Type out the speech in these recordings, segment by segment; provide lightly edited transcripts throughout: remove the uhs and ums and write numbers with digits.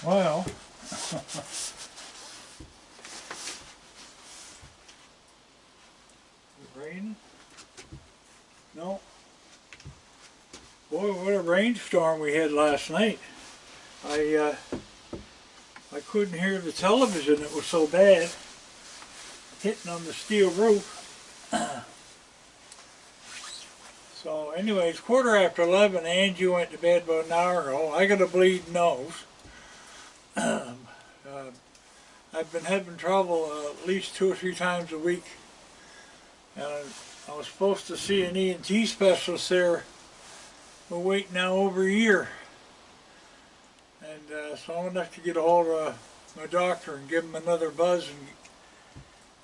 Well, rain? No. Boy, what a rainstorm we had last night. I couldn't hear the television, it was so bad. Hitting on the steel roof. So anyway, it's 11:15. Angie went to bed about an hour ago. I got a bleeding nose. I've been having trouble at least 2 or 3 times a week. And I was supposed to see an ENT specialist there. We're waiting now over a year. And so I'm going to have to get a hold of my doctor and give him another buzz and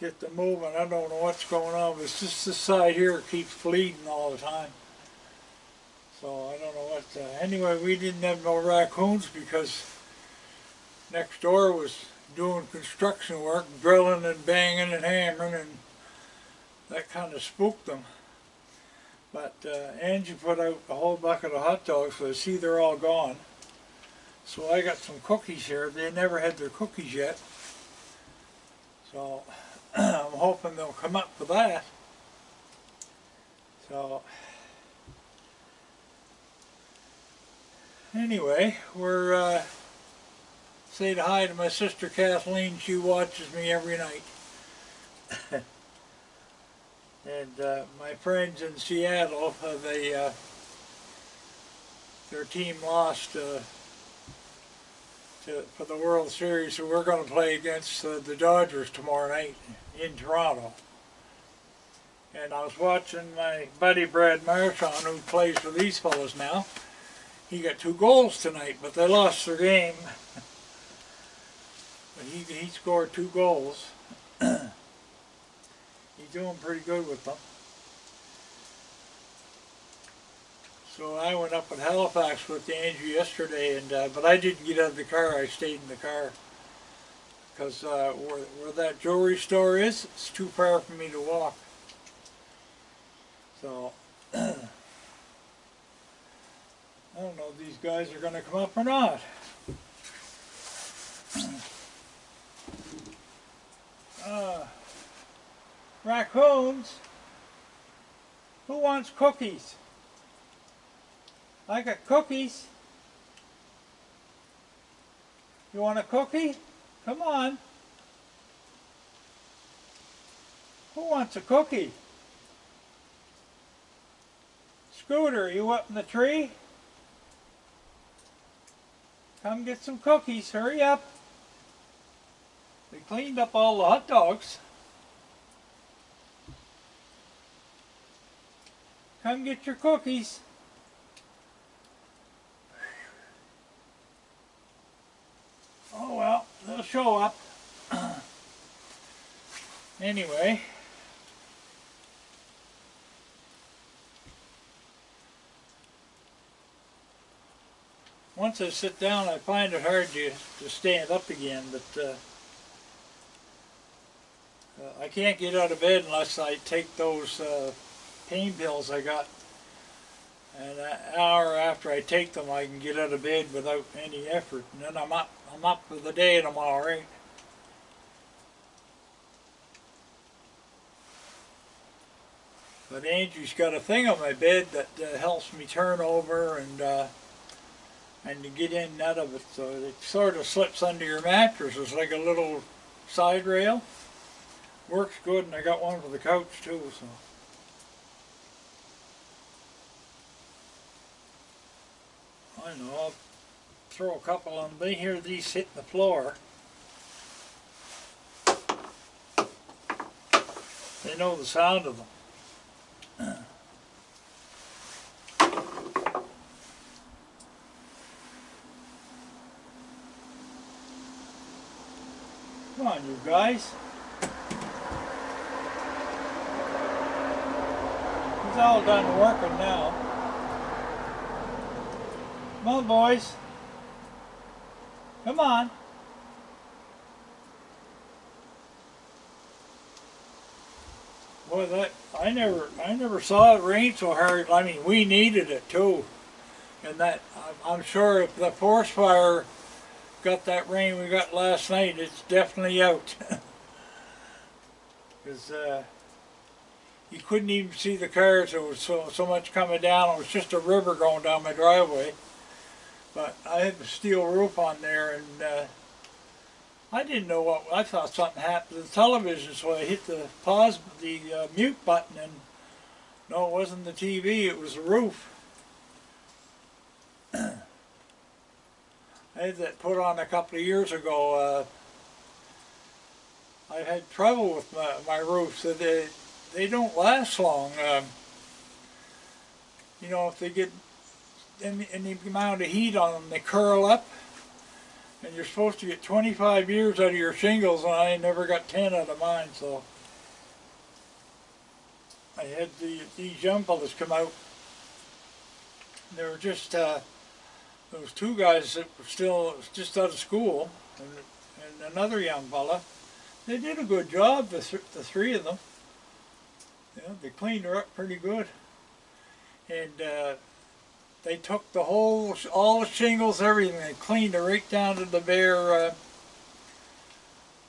get them moving. I don't know what's going on, but it's just this side here keeps bleeding all the time. So I don't know what. Anyway, we didn't have no raccoons because next door was doing construction work, drilling and banging and hammering, and that kind of spooked them. But Angie put out a whole bucket of hot dogs, so I see they're all gone. So I got some cookies here. They never had their cookies yet. So I'm hoping they'll come up for that. So anyway, we're say hi to my sister Kathleen. She watches me every night. And my friends in Seattle, their team lost for the World Series, so we're going to play against the Dodgers tomorrow night in Toronto. And I was watching my buddy Brad Marchand, who plays for these fellas now. He got 2 goals tonight, but they lost their game. But he scored 2 goals. He's doing pretty good with them. So I went up at Halifax with Andrew yesterday, and but I didn't get out of the car. I stayed in the car because where that jewelry store is, it's too far for me to walk. So I don't know if these guys are going to come up or not. Raccoons, who wants cookies? I got cookies. You want a cookie? Come on. Who wants a cookie? Scooter, you up in the tree? Come get some cookies, hurry up. They cleaned up all the hot dogs. Come get your cookies. Oh well, they'll show up. Anyway. Once I sit down, I find it hard to stand up again, but I can't get out of bed unless I take those pain pills I got. And an hour after I take them, I can get out of bed without any effort. And then I'm up for the day and I'm all right. But Angie's got a thing on my bed that helps me turn over and to get in and out of it. So it sort of slips under your mattress. It's like a little side rail. Works good, and I got one for the couch too. So. I know, I'll throw a couple on. They hear these hitting the floor. They know the sound of them. Come on, you guys. He's all done working now. Come on, boys. Come on. Boy, I never saw it rain so hard. I mean, we needed it too. And that I'm sure if the forest fire got that rain we got last night, it's definitely out. Because you couldn't even see the cars. There was so much coming down. It was just a river going down my driveway. But I had the steel roof on there, and I didn't know what. I thought something happened to the television, so I hit the pause, the mute button, and no, it wasn't the TV. It was the roof. I had that put on a couple of years ago. I've had trouble with my roofs. So they don't last long. You know, if they get any amount of heat on them, they curl up. And you're supposed to get 25 years out of your shingles, and I never got 10 out of mine. So I had these young fellas come out. They were just those two guys that were still just out of school, and another young fella. They did a good job, the three of them. Yeah, they cleaned her up pretty good. And they took all the shingles, everything, they cleaned it right down to the bare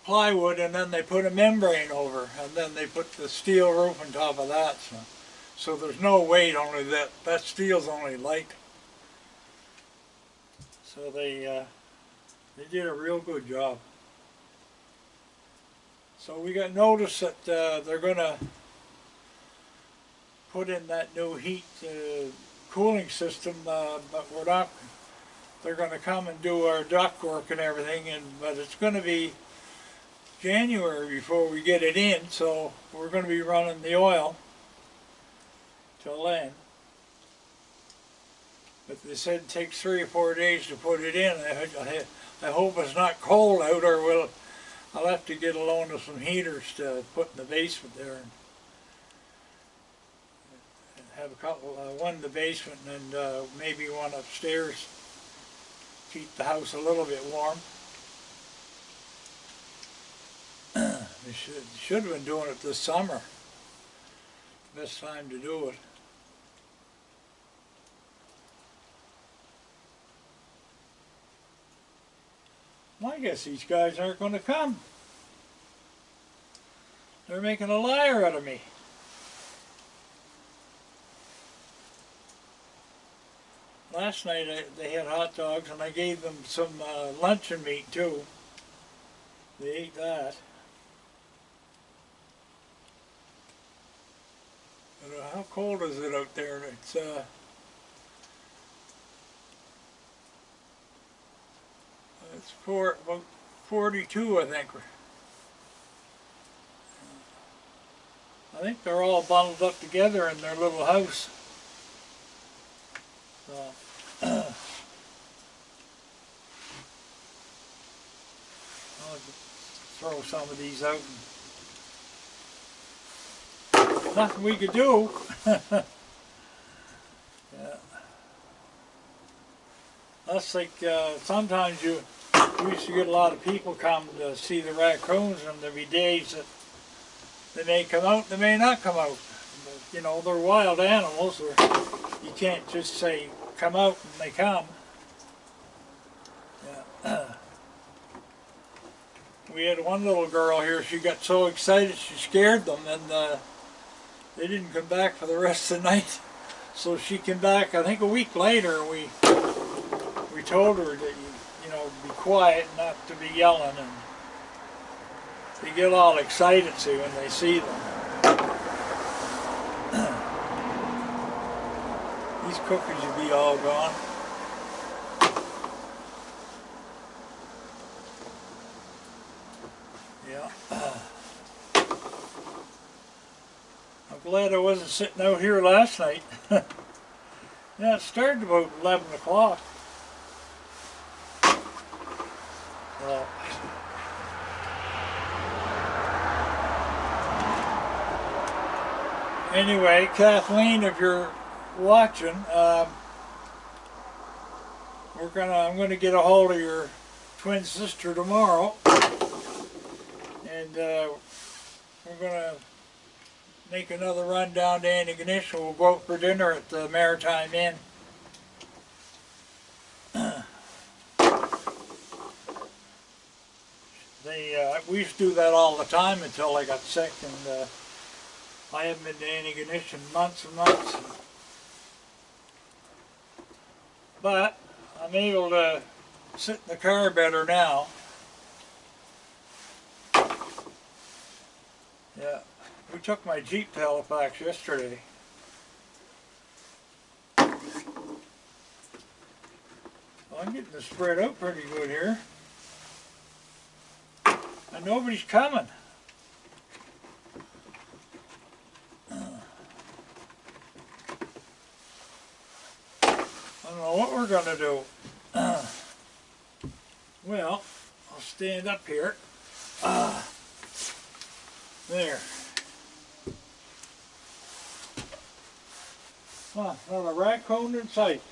plywood, and then they put a membrane over, and then they put the steel roof on top of that. So there's no weight, only that steel's only light. So they did a real good job. So we got notice that they're going to put in that new heat cooling system, but we're not. They're going to come and do our duct work and everything, but it's going to be January before we get it in. So we're going to be running the oil till then. But they said it takes 3 or 4 days to put it in. I hope it's not cold out, or I'll have to get a loan of some heaters to put in the basement there. And have a couple, one in the basement and maybe one upstairs. Keep the house a little bit warm. They should have been doing it this summer. Best time to do it. Well, I guess these guys aren't going to come. They're making a liar out of me. Last night they had hot dogs, and I gave them some luncheon meat too. They ate that. But, how cold is it out there? It's about 42, I think. I think they're all bundled up together in their little house. So, I'll throw some of these out. Nothing we could do. Yeah. That's like sometimes we used to get a lot of people come to see the raccoons, and there'd be days that they may come out, they may not come out. You know, they're wild animals. You can't just say come out and they come. Yeah. We had one little girl here, she got so excited she scared them, and they didn't come back for the rest of the night. So she came back, I think a week later, and we told her that you know, be quiet, not to be yelling, and they get all excited, see, when they see them. These cookies would be all gone. Yeah. I'm glad I wasn't sitting out here last night. Yeah, it started about 11 o'clock. Well, anyway, Kathleen, if you're watching, I'm gonna get a hold of your twin sister tomorrow, and we're gonna make another run down to Antigonish. We'll go out for dinner at the Maritime Inn. We used to do that all the time until I got sick, and I haven't been to any condition months and months. But I'm able to sit in the car better now. Yeah, we took my Jeep to Halifax yesterday. Well, I'm getting this spread out pretty good here. And nobody's coming. I don't know what we're going to do. Well, I'll stand up here. There. Not a raccoon in sight.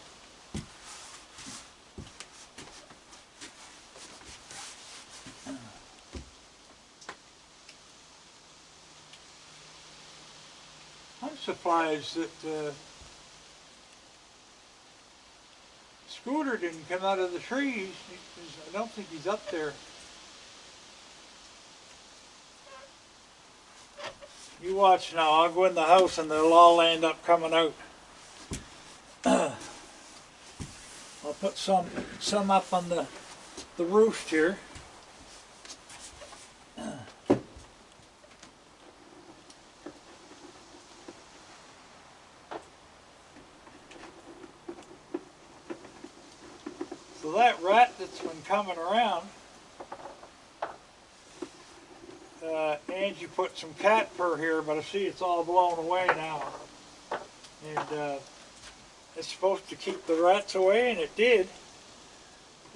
I'm surprised that Scooter didn't come out of the trees. I don't think he's up there. You watch now, I'll go in the house and they'll all end up coming out. I'll put some up on the roost here. So that rat that's been coming around, Angie put some cat fur here, but I see it's all blown away now. And it's supposed to keep the rats away, and it did.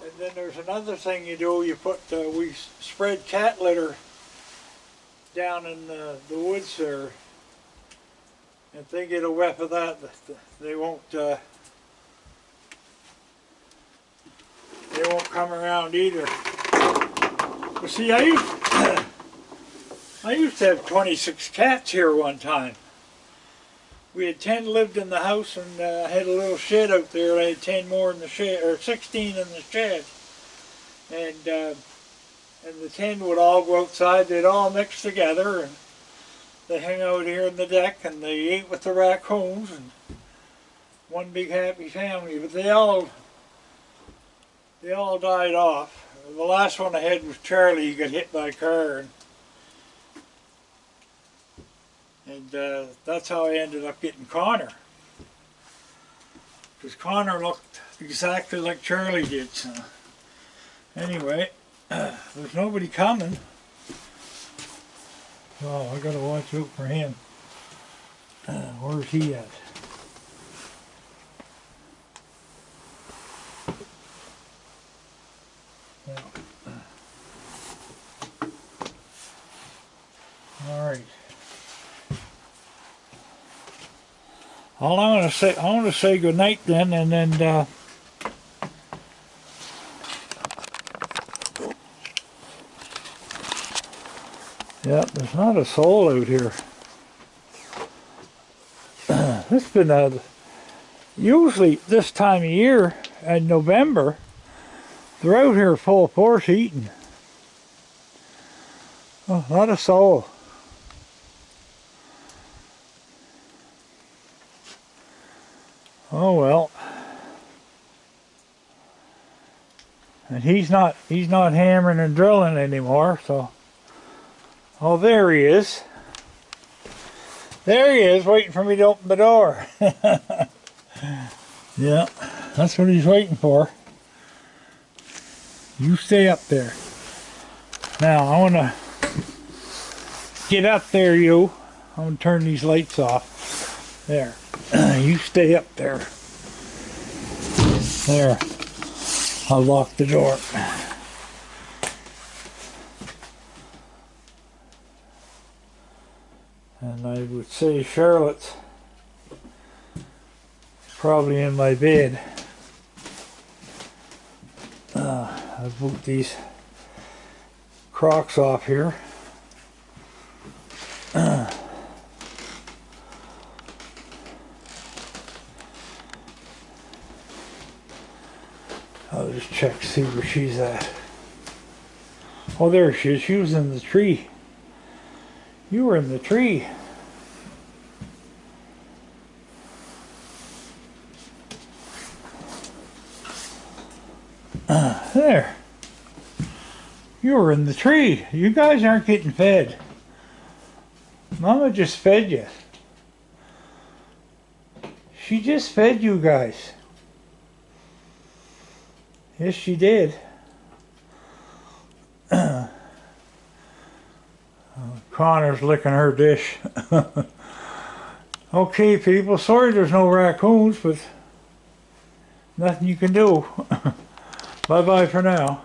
And then there's another thing you do. You put, we spread cat litter down in the woods there. If they get a whiff of that, they won't come around either. But see, I used to have 26 cats here one time. We had 10 lived in the house, and I had a little shed out there. I had 10 more in the shed, or 16 in the shed. And the 10 would all go outside. They'd all mix together, and they hang out here in the deck, and they ate with the raccoons, and one big happy family. But they all died off. The last one I had was Charlie. He got hit by a car, and that's how I ended up getting Connor. Because Connor looked exactly like Charlie did. So anyway, there's nobody coming. Oh, I gotta watch out for him. Where's he at? All right. Well, I want to say good night then, and then yeah, there's not a soul out here. It's been usually this time of year in November, they're out here full force eating. Oh, not a soul. Oh well. And he's not hammering and drilling anymore, so. Oh, there he is. There he is, waiting for me to open the door. Yeah, that's what he's waiting for. You stay up there. Now, I want to get up there, you. I'm going to turn these lights off. There. You stay up there. There. I'll lock the door. And I would say Charlotte's probably in my bed. I've moved these Crocs off here. I'll just check to see where she's at. Oh, there she is. She was in the tree. You were in the tree. There. You were in the tree. You guys aren't getting fed. Mama just fed you. She just fed you guys. Yes, she did. Connor's licking her dish. Okay, people. Sorry there's no raccoons, but nothing you can do. Bye-bye for now.